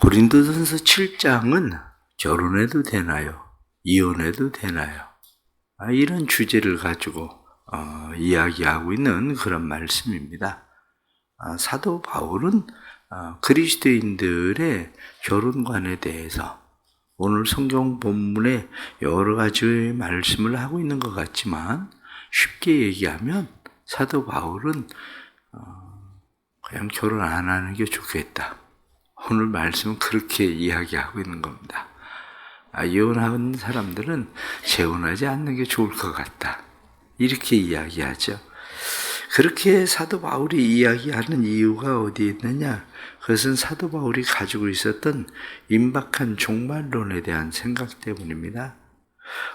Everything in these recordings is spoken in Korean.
고린도전서 7장은 결혼해도 되나요? 이혼해도 되나요? 이런 주제를 가지고 이야기하고 있는 그런 말씀입니다. 사도 바울은 그리스도인들의 결혼관에 대해서 오늘 성경 본문에 여러 가지 말씀을 하고 있는 것 같지만 쉽게 얘기하면 사도 바울은 그냥 결혼 안 하는 게 좋겠다. 오늘 말씀은 그렇게 이야기하고 있는 겁니다. 이혼한 사람들은 재혼하지 않는 게 좋을 것 같다. 이렇게 이야기하죠. 그렇게 사도 바울이 이야기하는 이유가 어디에 있느냐? 그것은 사도 바울이 가지고 있었던 임박한 종말론에 대한 생각 때문입니다.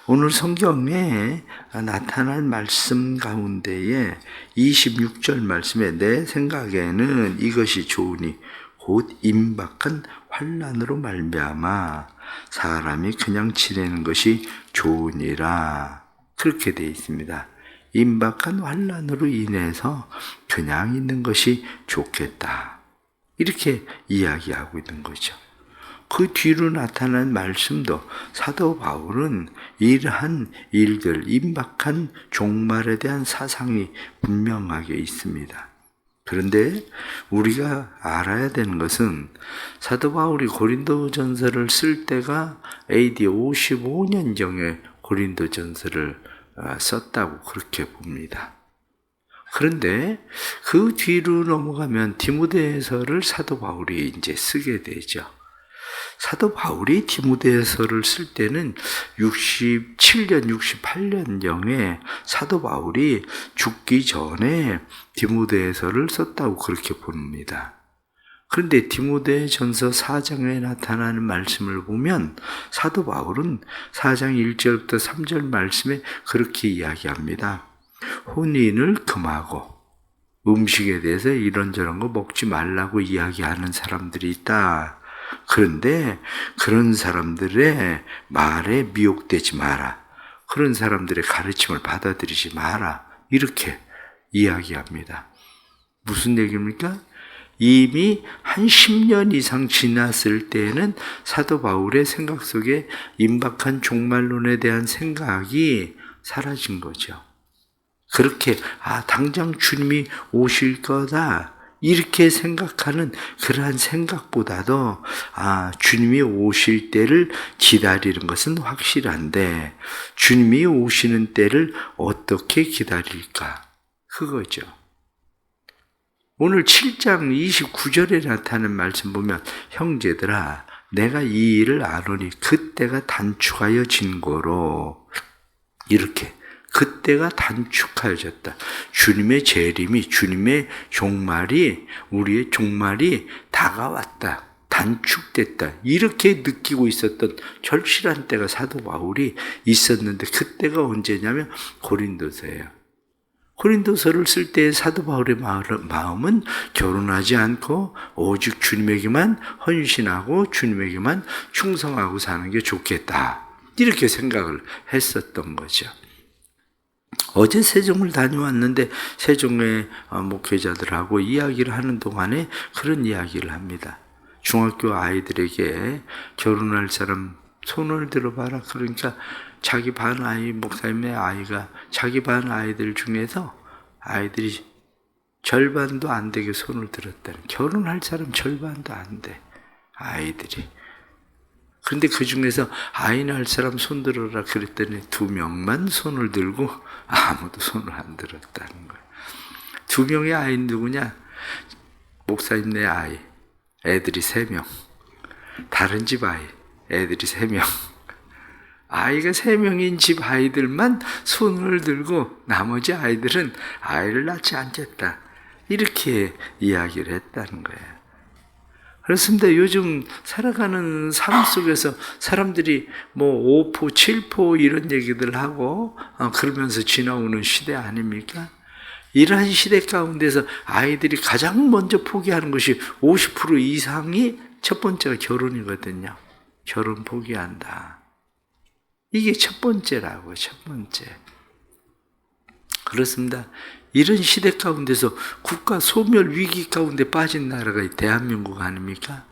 오늘 성경에 나타날 말씀 가운데에 26절 말씀에 내 생각에는 이것이 좋으니 곧 임박한 환난으로 말미암아 사람이 그냥 지내는 것이 좋으니라. 그렇게 되어 있습니다. 임박한 환난으로 인해서 그냥 있는 것이 좋겠다. 이렇게 이야기하고 있는 거죠. 그 뒤로 나타난 말씀도 사도 바울은 이러한 일들, 임박한 종말에 대한 사상이 분명하게 있습니다. 그런데 우리가 알아야 되는 것은 사도 바울이 고린도전서를 쓸 때가 AD 55년경에 고린도전서를 썼다고 그렇게 봅니다. 그런데 그 뒤로 넘어가면 디모데전서를 사도 바울이 이제 쓰게 되죠. 사도 바울이 디모데전서를 쓸 때는 67년, 68년경에 사도 바울이 죽기 전에 디모데전서를 썼다고 그렇게 봅니다. 그런데 디모데전서 4장에 나타나는 말씀을 보면 사도 바울은 4장 1절부터 3절 말씀에 그렇게 이야기합니다. 혼인을 금하고 음식에 대해서 이런저런 거 먹지 말라고 이야기하는 사람들이 있다. 그런데 그런 사람들의 말에 미혹되지 마라. 그런 사람들의 가르침을 받아들이지 마라. 이렇게 이야기합니다. 무슨 얘기입니까? 이미 한 10년 이상 지났을 때에는 사도 바울의 생각 속에 임박한 종말론에 대한 생각이 사라진 거죠. 그렇게 당장 주님이 오실 거다. 이렇게 생각하는 그러한 생각보다도 주님이 오실 때를 기다리는 것은 확실한데 주님이 오시는 때를 어떻게 기다릴까? 그거죠. 오늘 7장 29절에 나타나는 말씀 보면 형제들아 내가 이 일을 아노니 그때가 단축하여 진고로 이렇게 그때가 단축하여졌다. 주님의 재림이, 주님의 종말이, 우리의 종말이 다가왔다. 단축됐다. 이렇게 느끼고 있었던 절실한 때가 사도 바울이 있었는데 그때가 언제냐면 고린도서예요. 고린도서를 쓸 때 사도 바울의 마음은 결혼하지 않고 오직 주님에게만 헌신하고 주님에게만 충성하고 사는 게 좋겠다. 이렇게 생각을 했었던 거죠. 어제 세종을 다녀왔는데 세종의 목회자들하고 이야기를 하는 동안에 그런 이야기를 합니다. 중학교 아이들에게 결혼할 사람 손을 들어봐라. 그러니까 자기 반 아이, 목사님의 아이가 자기 반 아이들 중에서 아이들이 절반도 안 되게 손을 들었다는, 결혼할 사람 절반도 안 돼, 아이들이. 그런데 그 중에서 아이 낳을 사람 손 들어라 그랬더니 2명만 손을 들고 아무도 손을 안 들었다는 거예요. 2명의 아이는 누구냐? 목사님네 아이, 애들이 3명. 다른 집 아이, 애들이 3명. 아이가 3명인 집 아이들만 손을 들고 나머지 아이들은 아이를 낳지 않겠다. 이렇게 이야기를 했다는 거예요. 그렇습니다. 요즘 살아가는 삶 속에서 사람들이 5포, 7포 이런 얘기들 하고 그러면서 지나오는 시대 아닙니까? 이러한 시대 가운데서 아이들이 가장 먼저 포기하는 것이 50% 이상이 첫 번째가 결혼이거든요. 결혼 포기한다. 이게 첫 번째라고요. 첫 번째. 그렇습니다. 이런 시대 가운데서 국가 소멸 위기 가운데 빠진 나라가 대한민국 아닙니까?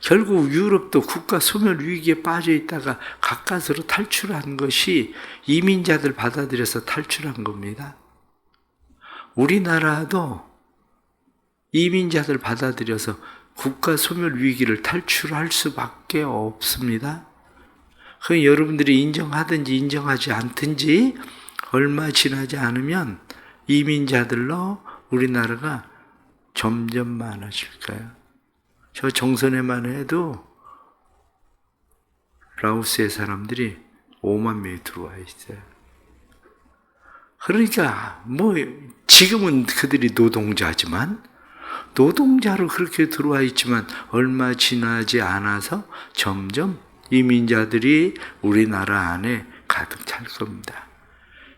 결국 유럽도 국가 소멸 위기에 빠져 있다가 가까스로 탈출한 것이 이민자들 받아들여서 탈출한 겁니다. 우리나라도 이민자들 받아들여서 국가 소멸 위기를 탈출할 수밖에 없습니다. 그 여러분들이 인정하든지 인정하지 않든지 얼마 지나지 않으면 이민자들로 우리나라가 점점 많아질 거예요. 저 정선에만 해도 라오스의 사람들이 5만 명이 들어와 있어요. 그러니까 지금은 그들이 노동자지만 노동자로 그렇게 들어와 있지만 얼마 지나지 않아서 점점 이민자들이 우리나라 안에 가득 찰 겁니다.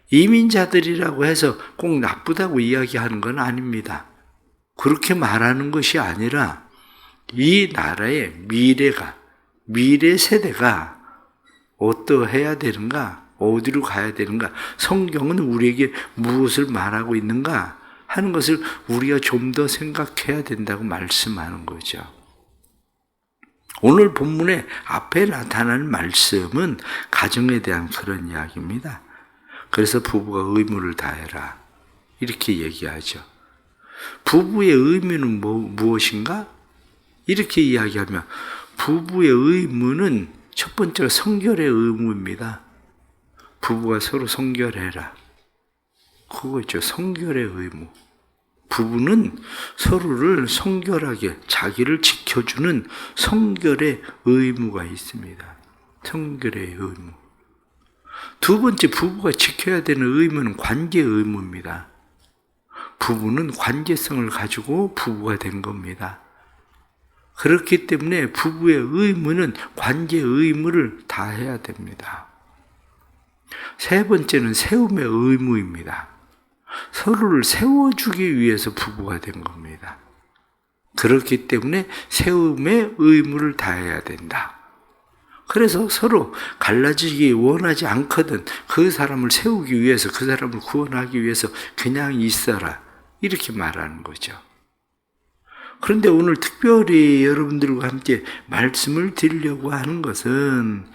이민자들이라고 해서 꼭 나쁘다고 이야기하는 건 아닙니다. 그렇게 말하는 것이 아니라 이 나라의 미래 세대가 어떠해야 되는가, 어디로 가야 되는가, 성경은 우리에게 무엇을 말하고 있는가 하는 것을 우리가 좀 더 생각해야 된다고 말씀하는 거죠. 오늘 본문의 앞에 나타나는 말씀은 가정에 대한 그런 이야기입니다. 그래서 부부가 의무를 다해라 이렇게 얘기하죠. 부부의 의무는 무엇인가? 이렇게 이야기하면 부부의 의무는 첫 번째가 성결의 의무입니다. 부부가 서로 성결해라. 그거죠. 성결의 의무. 부부는 서로를 성결하게 자기를 지켜주는 성결의 의무가 있습니다. 성결의 의무. 두 번째 부부가 지켜야 되는 의무는 관계의 의무입니다. 부부는 관계성을 가지고 부부가 된 겁니다. 그렇기 때문에 부부의 의무는 관계의 의무를 다해야 됩니다. 세 번째는 세움의 의무입니다. 서로를 세워주기 위해서 부부가 된 겁니다. 그렇기 때문에 세움의 의무를 다해야 된다. 그래서 서로 갈라지기 원하지 않거든 그 사람을 세우기 위해서, 그 사람을 구원하기 위해서 그냥 있어라 이렇게 말하는 거죠. 그런데 오늘 특별히 여러분들과 함께 말씀을 드리려고 하는 것은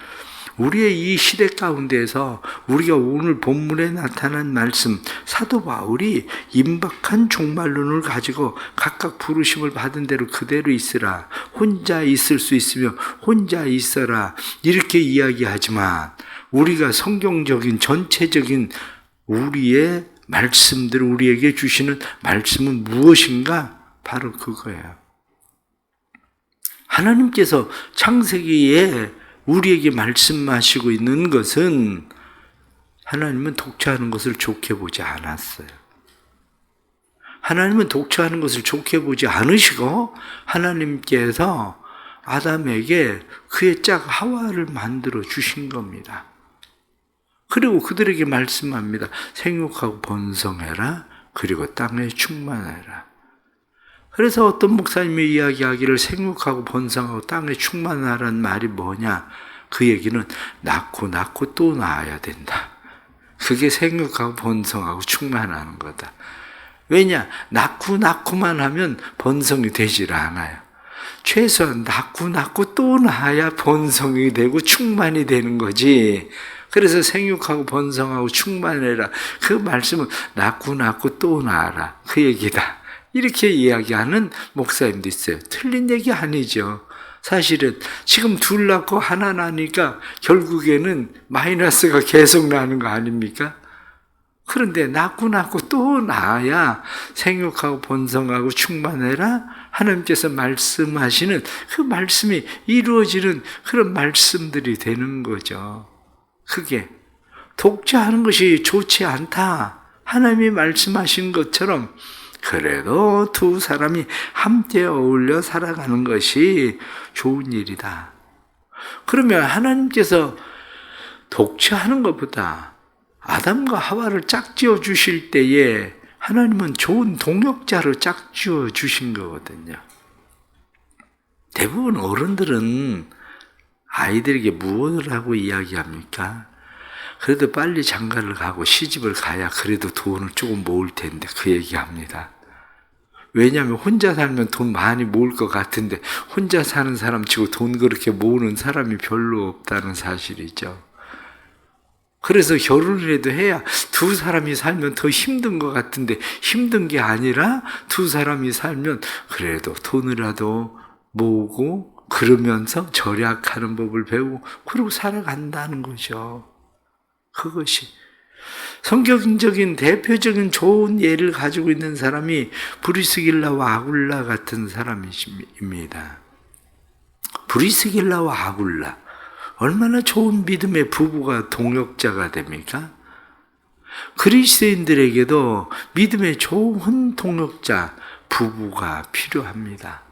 우리의 이 시대 가운데에서 우리가 오늘 본문에 나타난 말씀, 사도 바울이 임박한 종말론을 가지고 각각 부르심을 받은 대로 그대로 있으라, 혼자 있을 수 있으면 혼자 있어라 이렇게 이야기하지만 우리가 성경적인 전체적인 우리의 말씀들, 우리에게 주시는 말씀은 무엇인가? 바로 그거예요. 하나님께서 창세기에 우리에게 말씀하시고 있는 것은 하나님은 독처하는 것을 좋게 보지 않았어요. 하나님은 독처하는 것을 좋게 보지 않으시고 하나님께서 아담에게 그의 짝 하와를 만들어 주신 겁니다. 그리고 그들에게 말씀합니다. 생육하고 번성해라. 그리고 땅에 충만해라. 그래서 어떤 목사님이 이야기하기를 생육하고 번성하고 땅에 충만하라는 말이 뭐냐? 그 얘기는 낳고 또 낳아야 된다. 그게 생육하고 번성하고 충만하는 거다. 왜냐? 낳고만 하면 번성이 되질 않아요. 최소한 낳고 또 낳아야 번성이 되고 충만이 되는 거지. 그래서 생육하고 번성하고 충만해라. 그 말씀은 낳고 또 낳아라. 그 얘기다. 이렇게 이야기하는 목사님도 있어요. 틀린 얘기 아니죠. 사실은 지금 둘 낳고 하나 나니까 결국에는 마이너스가 계속 나는 거 아닙니까? 그런데 낳고 또 낳아야 생육하고 번성하고 충만해라 하나님께서 말씀하시는 그 말씀이 이루어지는 그런 말씀들이 되는 거죠. 그게 독자하는 것이 좋지 않다. 하나님이 말씀하신 것처럼 그래도 두 사람이 함께 어울려 살아가는 것이 좋은 일이다. 그러면 하나님께서 독처하는 것보다 아담과 하와를 짝지어 주실 때에 하나님은 좋은 동역자로 짝지어 주신 거거든요. 대부분 어른들은 아이들에게 무엇을 하고 이야기합니까? 그래도 빨리 장가를 가고 시집을 가야 그래도 돈을 조금 모을 텐데 그 얘기합니다. 왜냐하면 혼자 살면 돈 많이 모을 것 같은데 혼자 사는 사람 치고 돈 그렇게 모으는 사람이 별로 없다는 사실이죠. 그래서 결혼이라도 해야 두 사람이 살면 더 힘든 것 같은데 힘든 게 아니라 두 사람이 살면 그래도 돈이라도 모으고 그러면서 절약하는 법을 배우고 그러고 살아간다는 거죠. 그것이 성경적인 대표적인 좋은 예를 가지고 있는 사람이 브리스길라와 아굴라 같은 사람입니다. 브리스길라와 아굴라 얼마나 좋은 믿음의 부부가 동역자가 됩니까? 그리스도인들에게도 믿음의 좋은 동역자 부부가 필요합니다.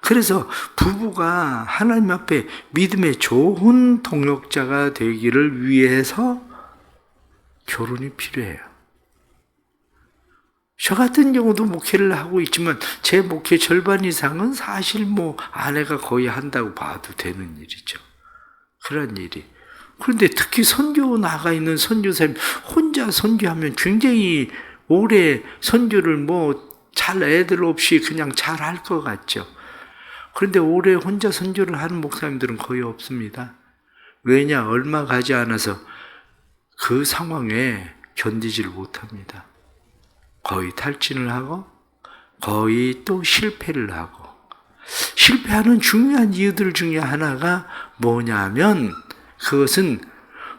그래서 부부가 하나님 앞에 믿음의 좋은 동역자가 되기를 위해서 결혼이 필요해요. 저 같은 경우도 목회를 하고 있지만 제 목회 절반 이상은 사실 아내가 거의 한다고 봐도 되는 일이죠. 그런 일이. 그런데 특히 선교 나가 있는 선교사님 혼자 선교하면 굉장히 오래 선교를 잘 애들 없이 그냥 잘 할 것 같죠. 그런데 오래 혼자 선교를 하는 목사님들은 거의 없습니다. 왜냐? 얼마 가지 않아서 그 상황에 견디질 못합니다. 거의 탈진을 하고 거의 또 실패를 하고 실패하는 중요한 이유들 중에 하나가 뭐냐면 그것은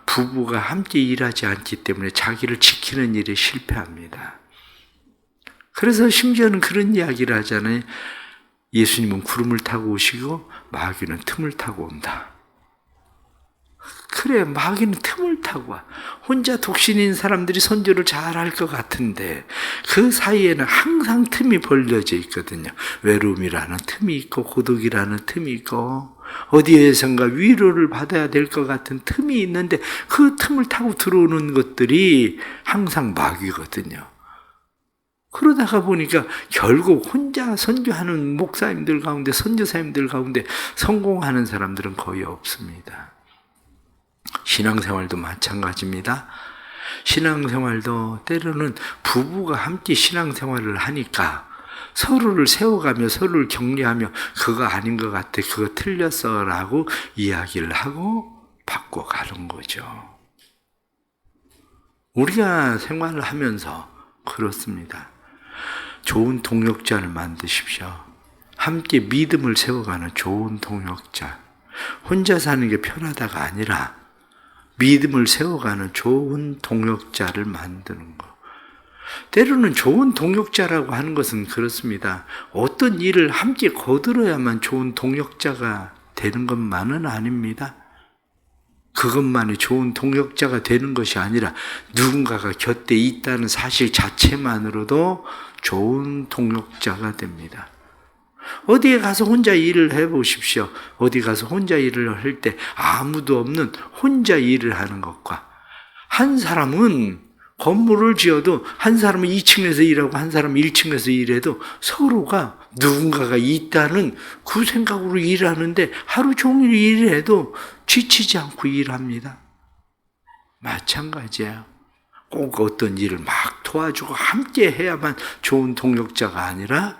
부부가 함께 일하지 않기 때문에 자기를 지키는 일에 실패합니다. 그래서 심지어는 그런 이야기를 하잖아요. 예수님은 구름을 타고 오시고 마귀는 틈을 타고 온다. 그래, 마귀는 틈을 타고 와. 혼자 독신인 사람들이 선교를 잘할 것 같은데 그 사이에는 항상 틈이 벌려져 있거든요. 외로움이라는 틈이 있고 고독이라는 틈이 있고 어디에선가 위로를 받아야 될 것 같은 틈이 있는데 그 틈을 타고 들어오는 것들이 항상 마귀거든요. 그러다가 보니까 결국 혼자 선교하는 목사님들 가운데 선교사님들 가운데 성공하는 사람들은 거의 없습니다. 신앙생활도 마찬가지입니다. 신앙생활도 때로는 부부가 함께 신앙생활을 하니까 서로를 세워가며 서로를 격려하며 그거 아닌 것 같아, 그거 틀렸어 라고 이야기를 하고 바꿔가는 거죠. 우리가 생활을 하면서 그렇습니다. 좋은 동역자를 만드십시오. 함께 믿음을 세워가는 좋은 동역자. 혼자 사는 게 편하다가 아니라 믿음을 세워가는 좋은 동역자를 만드는 것. 때로는 좋은 동역자라고 하는 것은 그렇습니다. 어떤 일을 함께 거들어야만 좋은 동역자가 되는 것만은 아닙니다. 그것만이 좋은 동역자가 되는 것이 아니라 누군가가 곁에 있다는 사실 자체만으로도 좋은 동역자가 됩니다. 어디에 가서 혼자 일을 해보십시오. 어디 가서 혼자 일을 할 때 아무도 없는 혼자 일을 하는 것과 한 사람은 건물을 지어도 한 사람은 2층에서 일하고 한 사람은 1층에서 일해도 서로가 누군가가 있다는 그 생각으로 일하는데 하루 종일 일해도 지치지 않고 일합니다. 마찬가지예요. 꼭 어떤 일을 막 도와주고 함께 해야만 좋은 동역자가 아니라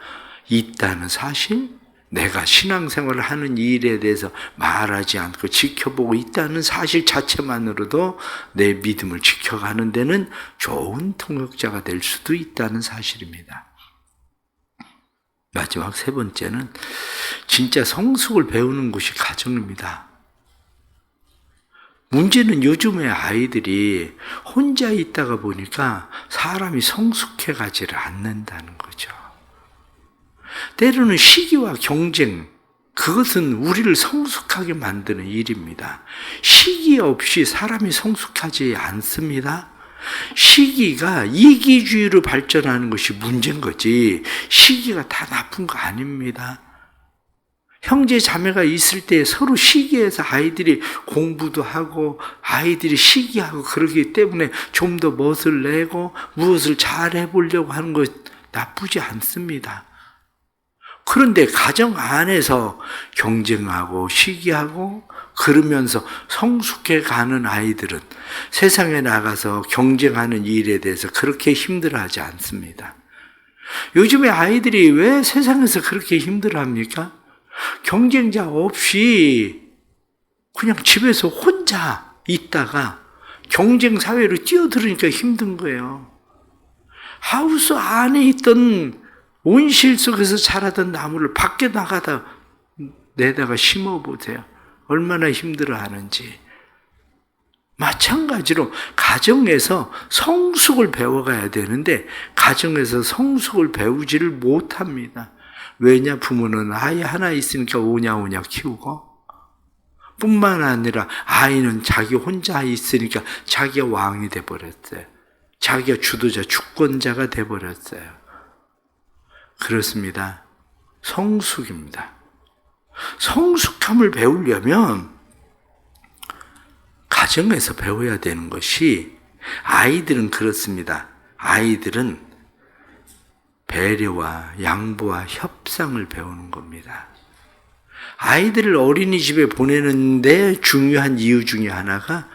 있다는 사실, 내가 신앙생활을 하는 일에 대해서 말하지 않고 지켜보고 있다는 사실 자체만으로도 내 믿음을 지켜가는 데는 좋은 동역자가 될 수도 있다는 사실입니다. 마지막 세 번째는 진짜 성숙을 배우는 곳이 가정입니다. 문제는 요즘의 아이들이 혼자 있다가 보니까 사람이 성숙해 가지를 않는다는 거죠. 때로는 시기와 경쟁, 그것은 우리를 성숙하게 만드는 일입니다. 시기 없이 사람이 성숙하지 않습니다. 시기가 이기주의로 발전하는 것이 문제인 거지 시기가 다 나쁜 거 아닙니다. 형제 자매가 있을 때 서로 시기해서 아이들이 공부도 하고 아이들이 시기하고 그러기 때문에 좀 더 멋을 내고 무엇을 잘 해보려고 하는 것 나쁘지 않습니다. 그런데 가정 안에서 경쟁하고 시기하고 그러면서 성숙해 가는 아이들은 세상에 나가서 경쟁하는 일에 대해서 그렇게 힘들어하지 않습니다. 요즘에 아이들이 왜 세상에서 그렇게 힘들어합니까? 경쟁자 없이 그냥 집에서 혼자 있다가 경쟁 사회로 뛰어들으니까 힘든 거예요. 하우스 안에 있던 온실 속에서 자라던 나무를 밖에 나가다 내다가 심어보세요. 얼마나 힘들어하는지. 마찬가지로 가정에서 성숙을 배워가야 되는데 가정에서 성숙을 배우지를 못합니다. 왜냐? 부모는 아이 하나 있으니까 오냐오냐 키우고, 뿐만 아니라 아이는 자기 혼자 있으니까 자기가 왕이 돼버렸어요. 자기가 주도자, 주권자가 돼버렸어요. 그렇습니다. 성숙입니다. 성숙함을 배우려면 가정에서 배워야 되는 것이, 아이들은 그렇습니다. 아이들은 배려와 양보와 협상을 배우는 겁니다. 아이들을 어린이집에 보내는데 중요한 이유 중에 하나가,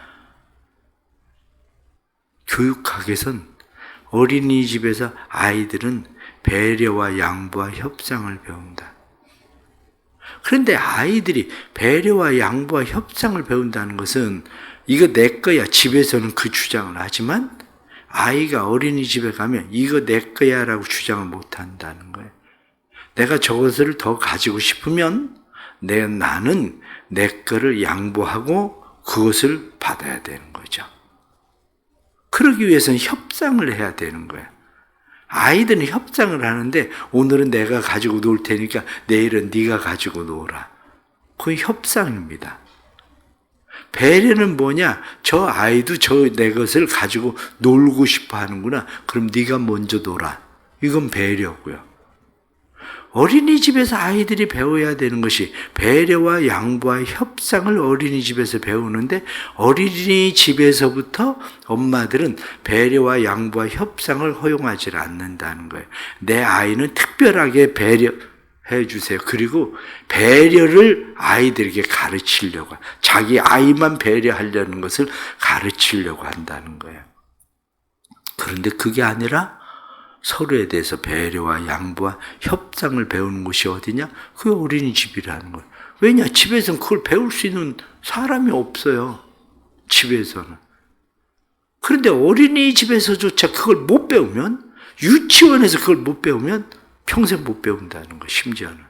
교육학에선 어린이집에서 아이들은 배려와 양보와 협상을 배운다. 그런데 아이들이 배려와 양보와 협상을 배운다는 것은 이거 내 거야, 집에서는 그 주장을 하지만 아이가 어린이집에 가면 이거 내 거야 라고 주장을 못 한다는 거예요. 내가 저것을 더 가지고 싶으면 나는 내 거를 양보하고 그것을 받아야 되는 거죠. 그러기 위해서는 협상을 해야 되는 거예요. 아이들은 협상을 하는데 오늘은 내가 가지고 놀 테니까 내일은 네가 가지고 놀아. 그건 협상입니다. 배려는 뭐냐? 저 아이도 내 것을 가지고 놀고 싶어 하는구나. 그럼 네가 먼저 놀아. 이건 배려고요. 어린이집에서 아이들이 배워야 되는 것이 배려와 양보와 협상을 어린이집에서 배우는데, 어린이집에서부터 엄마들은 배려와 양보와 협상을 허용하지 않는다는 거예요. 내 아이는 특별하게 배려해 주세요. 그리고 배려를 아이들에게 가르치려고, 자기 아이만 배려하려는 것을 가르치려고 한다는 거예요. 그런데 그게 아니라 서로에 대해서 배려와 양보와 협상을 배우는 곳이 어디냐? 그게 어린이집이라는 거예요. 왜냐? 집에서는 그걸 배울 수 있는 사람이 없어요. 집에서는. 그런데 어린이집에서조차 그걸 못 배우면, 유치원에서 그걸 못 배우면 평생 못 배운다는 거예요. 심지어는.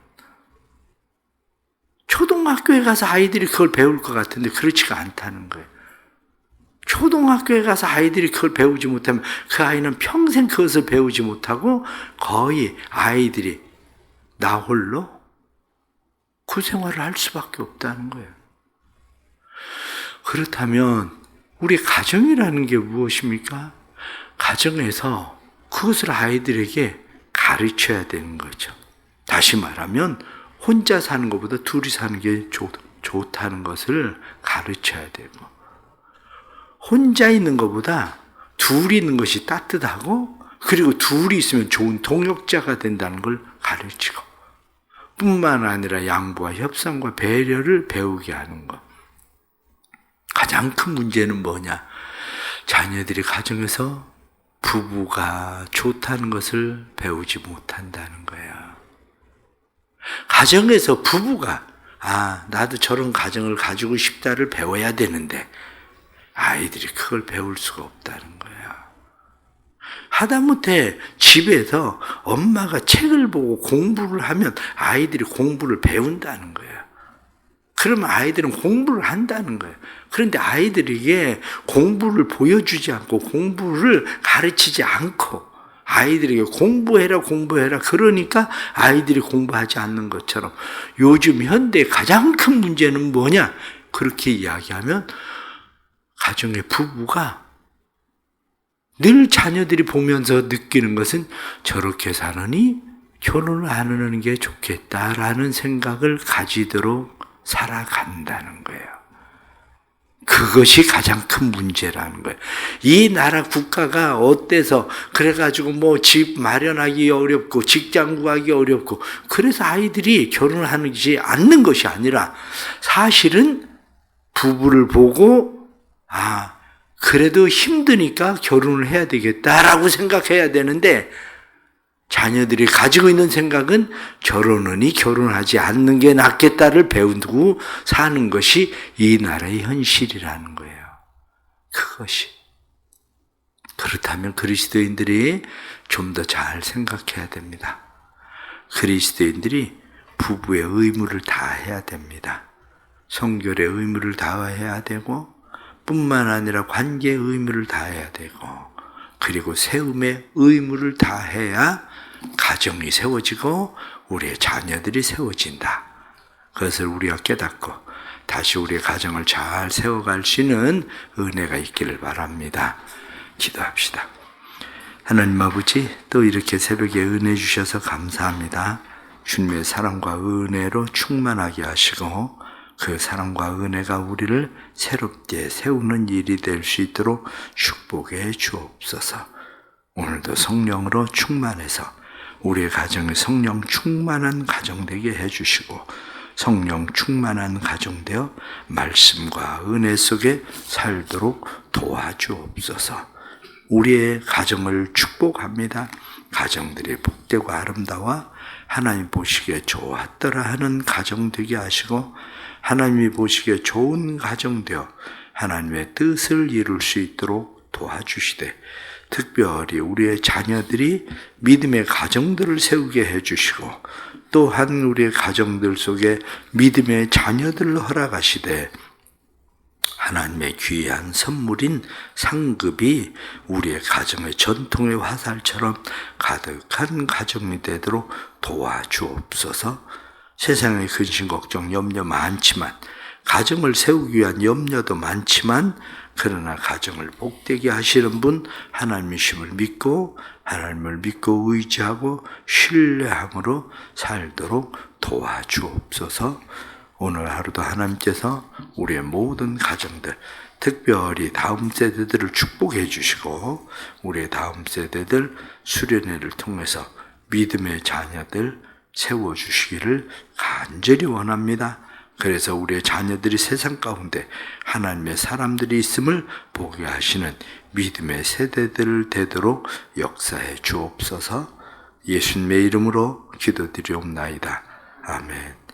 초등학교에 가서 아이들이 그걸 배울 것 같은데 그렇지가 않다는 거예요. 초등학교에 가서 아이들이 그걸 배우지 못하면 그 아이는 평생 그것을 배우지 못하고 거의 아이들이 나 홀로 그 생활을 할 수밖에 없다는 거예요. 그렇다면 우리 가정이라는 게 무엇입니까? 가정에서 그것을 아이들에게 가르쳐야 되는 거죠. 다시 말하면 혼자 사는 것보다 둘이 사는 게 좋다는 것을 가르쳐야 되고, 혼자 있는 것보다 둘이 있는 것이 따뜻하고, 그리고 둘이 있으면 좋은 동역자가 된다는 걸 가르치고, 뿐만 아니라 양보와 협상과 배려를 배우게 하는 것. 가장 큰 문제는 뭐냐? 자녀들이 가정에서 부부가 좋다는 것을 배우지 못한다는 거예요. 가정에서 부부가 나도 저런 가정을 가지고 싶다를 배워야 되는데 아이들이 그걸 배울 수가 없다는 거예요. 하다못해 집에서 엄마가 책을 보고 공부를 하면 아이들이 공부를 배운다는 거예요. 그러면 아이들은 공부를 한다는 거예요. 그런데 아이들에게 공부를 보여주지 않고 공부를 가르치지 않고 아이들에게 공부해라 그러니까 아이들이 공부하지 않는 것처럼, 요즘 현대의 가장 큰 문제는 뭐냐? 그렇게 이야기하면 가정의 부부가 늘 자녀들이 보면서 느끼는 것은 저렇게 사느니 결혼을 안 하는 게 좋겠다라는 생각을 가지도록 살아간다는 거예요. 그것이 가장 큰 문제라는 거예요. 이 나라 국가가 어때서 그래가지고 집 마련하기 어렵고 직장 구하기 어렵고 그래서 아이들이 결혼하지 않는 것이 아니라, 사실은 부부를 보고 그래도 힘드니까 결혼을 해야 되겠다라고 생각해야 되는데, 자녀들이 가지고 있는 생각은 결혼하니 결혼하지 않는 게 낫겠다를 배우고 사는 것이 이 나라의 현실이라는 거예요. 그것이. 그렇다면 그리스도인들이 좀 더 잘 생각해야 됩니다. 그리스도인들이 부부의 의무를 다해야 됩니다. 성결의 의무를 다해야 되고 뿐만 아니라 관계의 의무를 다해야 되고 그리고 세움의 의무를 다해야 가정이 세워지고 우리의 자녀들이 세워진다. 그것을 우리가 깨닫고 다시 우리의 가정을 잘 세워갈 수 있는 은혜가 있기를 바랍니다. 기도합시다. 하나님 아버지, 또 이렇게 새벽에 은혜 주셔서 감사합니다. 주님의 사랑과 은혜로 충만하게 하시고 그 사랑과 은혜가 우리를 새롭게 세우는 일이 될 수 있도록 축복해 주옵소서. 오늘도 성령으로 충만해서 우리의 가정이 성령 충만한 가정 되게 해주시고 성령 충만한 가정 되어 말씀과 은혜 속에 살도록 도와주옵소서. 우리의 가정을 축복합니다. 가정들이 복되고 아름다워 하나님 보시기에 좋았더라 하는 가정 되게 하시고 하나님이 보시기에 좋은 가정 되어 하나님의 뜻을 이룰 수 있도록 도와주시되 특별히 우리의 자녀들이 믿음의 가정들을 세우게 해주시고 또한 우리의 가정들 속에 믿음의 자녀들을 허락하시되 하나님의 귀한 선물인 상급이 우리의 가정의 전통의 화살처럼 가득한 가정이 되도록 도와주옵소서. 세상의 근심, 걱정, 염려 많지만 가정을 세우기 위한 염려도 많지만 그러나 가정을 복되게 하시는 분 하나님이심을 믿고 하나님을 믿고 의지하고 신뢰함으로 살도록 도와주옵소서. 오늘 하루도 하나님께서 우리의 모든 가정들, 특별히 다음 세대들을 축복해 주시고 우리의 다음 세대들 수련회를 통해서 믿음의 자녀들 세워주시기를 간절히 원합니다. 그래서 우리의 자녀들이 세상 가운데 하나님의 사람들이 있음을 보게 하시는 믿음의 세대들 되도록 역사해 주옵소서. 예수님의 이름으로 기도드리옵나이다. 아멘.